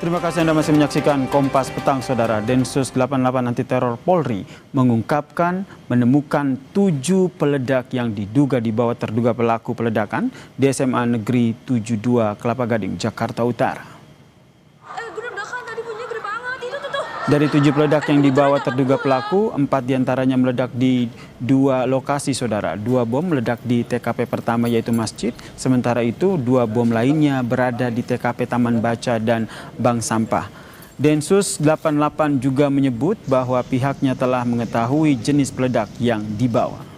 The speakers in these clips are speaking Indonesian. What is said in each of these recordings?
Terima kasih Anda masih menyaksikan Kompas Petang, Saudara. Densus 88 Anti Teror Polri mengungkapkan menemukan 7 peledak yang diduga dibawa terduga pelaku peledakan di SMA Negeri 72 Kelapa Gading, Jakarta Utara. Dari 7 peledak yang dibawa terduga pelaku, 4 diantaranya meledak di 2 lokasi, Saudara. 2 bom meledak di TKP pertama yaitu masjid, sementara itu 2 bom lainnya berada di TKP Taman Baca dan Bank Sampah. Densus 88 juga menyebut bahwa pihaknya telah mengetahui jenis peledak yang dibawa.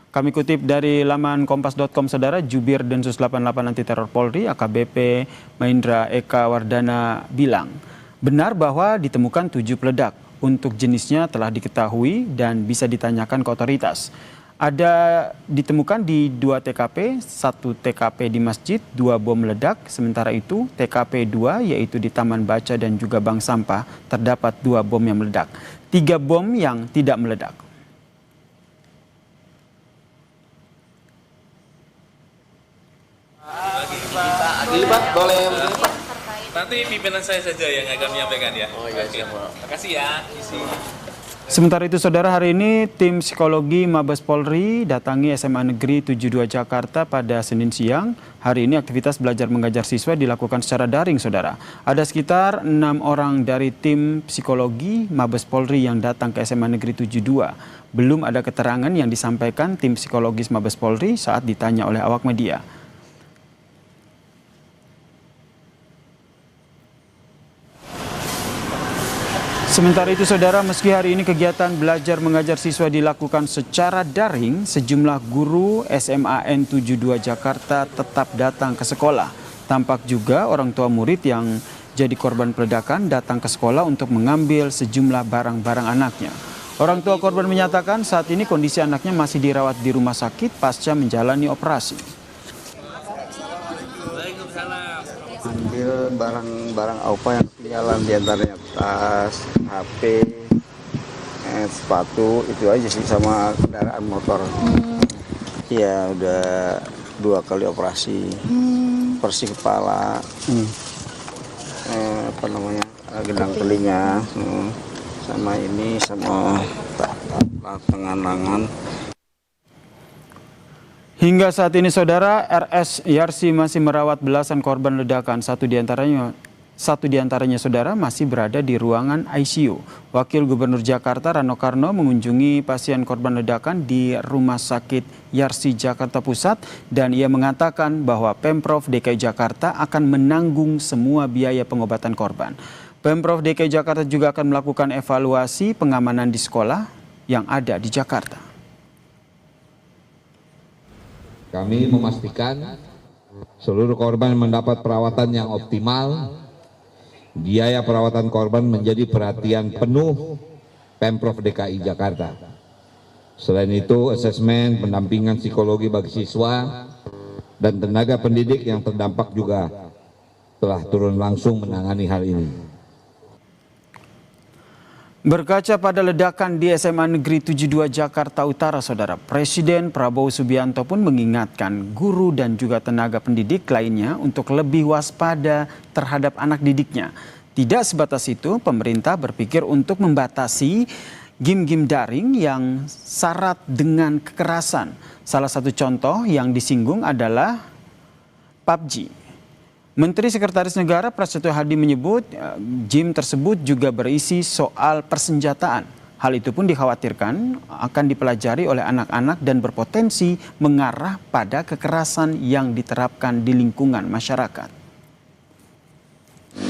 Kami kutip dari laman kompas.com, Saudara, Jubir Densus 88 Anti Teror Polri AKBP Maindra Eka Wardana bilang, benar bahwa ditemukan 7 peledak. Untuk jenisnya telah diketahui dan bisa ditanyakan ke otoritas. Ada ditemukan di 2 TKP, 1 TKP di masjid, 2 bom meledak. Sementara itu TKP 2 yaitu di Taman Baca dan juga Bank Sampah terdapat 2 bom yang meledak. 3 bom yang tidak meledak. Pak, boleh Pak? Nanti pimpinan saya saja yang akan menyampaikan ya. Oh iya, Oke. Makasih ya. Sementara itu, Saudara, hari ini tim psikologi Mabes Polri datangi SMA Negeri 72 Jakarta pada Senin siang. Hari ini aktivitas belajar mengajar siswa dilakukan secara daring, Saudara. Ada sekitar 6 orang dari tim psikologi Mabes Polri yang datang ke SMA Negeri 72. Belum ada keterangan yang disampaikan tim psikologis Mabes Polri saat ditanya oleh awak media. Sementara itu, Saudara, meski hari ini kegiatan belajar mengajar siswa dilakukan secara daring, sejumlah guru SMAN 72 Jakarta tetap datang ke sekolah. Tampak juga orang tua murid yang jadi korban peledakan datang ke sekolah untuk mengambil sejumlah barang-barang anaknya. Orang tua korban menyatakan saat ini kondisi anaknya masih dirawat di rumah sakit pasca menjalani operasi. Ambil barang-barang apa yang ketinggalan, diantaranya tas, HP, sepatu, itu aja sih, sama kendaraan motor. Iya, udah 2 kali operasi, operasi kepala, gendang telinga, sama ini, sama tangan. Hingga saat ini, Saudara, RS Yarsi masih merawat belasan korban ledakan. Satu diantaranya, Saudara, masih berada di ruangan ICU. Wakil Gubernur Jakarta Rano Karno mengunjungi pasien korban ledakan di Rumah Sakit Yarsi Jakarta Pusat dan ia mengatakan bahwa Pemprov DKI Jakarta akan menanggung semua biaya pengobatan korban. Pemprov DKI Jakarta juga akan melakukan evaluasi pengamanan di sekolah yang ada di Jakarta. Kami memastikan seluruh korban mendapat perawatan yang optimal. Biaya perawatan korban menjadi perhatian penuh Pemprov DKI Jakarta. Selain itu, asesmen pendampingan psikologi bagi siswa dan tenaga pendidik yang terdampak juga telah turun langsung menangani hal ini. Berkaca pada ledakan di SMA Negeri 72 Jakarta Utara, Saudara, Presiden Prabowo Subianto pun mengingatkan guru dan juga tenaga pendidik lainnya untuk lebih waspada terhadap anak didiknya. Tidak sebatas itu, pemerintah berpikir untuk membatasi game-game daring yang syarat dengan kekerasan. Salah satu contoh yang disinggung adalah PUBG. Menteri Sekretaris Negara Prasetyo Hadi menyebut game tersebut juga berisi soal persenjataan. Hal itu pun dikhawatirkan akan dipelajari oleh anak-anak dan berpotensi mengarah pada kekerasan yang diterapkan di lingkungan masyarakat.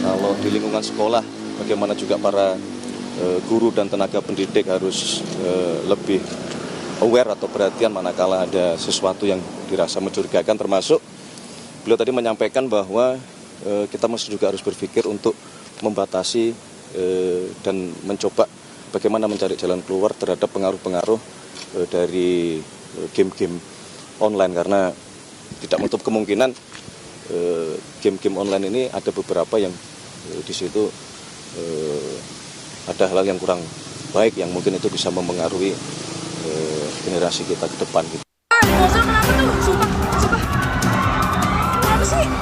Kalau di lingkungan sekolah, bagaimana juga para guru dan tenaga pendidik harus lebih aware atau perhatian manakala ada sesuatu yang dirasa mencurigakan, termasuk beliau tadi menyampaikan bahwa kita masih juga harus berpikir untuk membatasi dan mencoba bagaimana mencari jalan keluar terhadap pengaruh-pengaruh dari game-game online, karena tidak menutup kemungkinan game-game online ini ada beberapa yang di situ ada hal yang kurang baik yang mungkin itu bisa mempengaruhi generasi kita ke depan gitu. Kenapa tuh? Sumpah. Kenapa sih?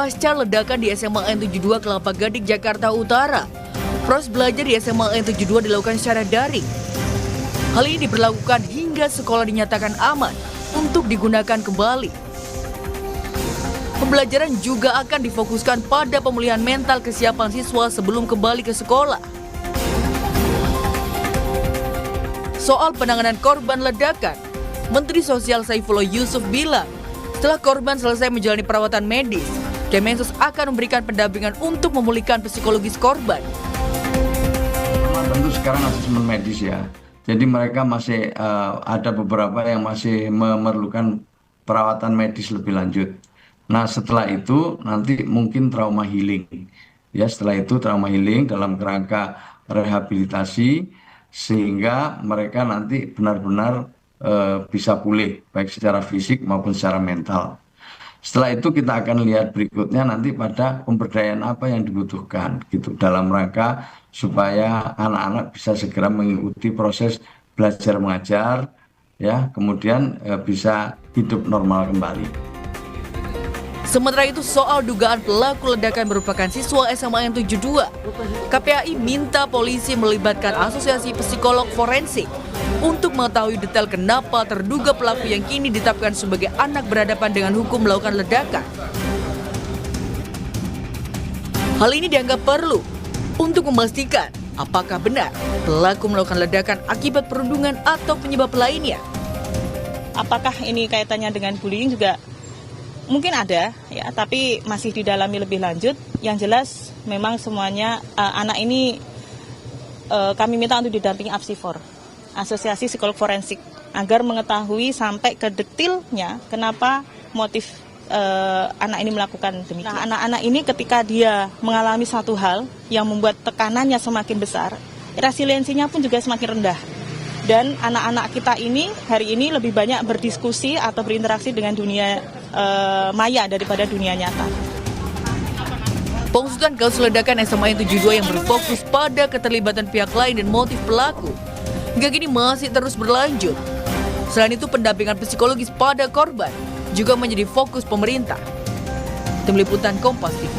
Pasca ledakan di SMA N72 Kelapa Gading, Jakarta Utara, proses belajar di SMA N72 dilakukan secara daring. Hal ini diberlakukan hingga sekolah dinyatakan aman untuk digunakan kembali. Pembelajaran juga akan difokuskan pada pemulihan mental kesiapan siswa sebelum kembali ke sekolah. Soal penanganan korban ledakan, Menteri Sosial Saifullah Yusuf bilang, setelah korban selesai menjalani perawatan medis, Kemensos akan memberikan pendampingan untuk memulihkan psikologis korban. Tentu sekarang asesmen medis ya. Jadi mereka masih ada beberapa yang masih memerlukan perawatan medis lebih lanjut. Nah setelah itu nanti mungkin trauma healing. Ya setelah itu trauma healing dalam kerangka rehabilitasi sehingga mereka nanti benar-benar bisa pulih baik secara fisik maupun secara mental. Setelah itu kita akan lihat berikutnya nanti pada pemberdayaan apa yang dibutuhkan gitu dalam rangka supaya anak-anak bisa segera mengikuti proses belajar mengajar ya kemudian bisa hidup normal kembali. Sementara itu soal dugaan pelaku ledakan merupakan siswa SMA N72, KPAI minta polisi melibatkan Asosiasi Psikolog Forensik untuk mengetahui detail kenapa terduga pelaku yang kini ditetapkan sebagai anak berhadapan dengan hukum melakukan ledakan. Hal ini dianggap perlu untuk memastikan apakah benar pelaku melakukan ledakan akibat perundungan atau penyebab lainnya. Apakah ini kaitannya dengan bullying juga mungkin ada ya, tapi masih didalami lebih lanjut. Yang jelas memang semuanya anak ini kami minta untuk didampingi APSIFOR, Asosiasi Psikolog Forensik, agar mengetahui sampai ke detailnya kenapa motif anak ini melakukan demikian. Nah, anak-anak ini ketika dia mengalami satu hal yang membuat tekanannya semakin besar, resiliensinya pun juga semakin rendah. Dan anak-anak kita ini hari ini lebih banyak berdiskusi atau berinteraksi dengan dunia maya daripada dunia nyata. Pengusutan kasus ledakan SMA N72 yang berfokus pada keterlibatan pihak lain dan motif pelaku hingga kini masih terus berlanjut. Selain itu, pendampingan psikologis pada korban juga menjadi fokus pemerintah. Tim Liputan Kompas TV.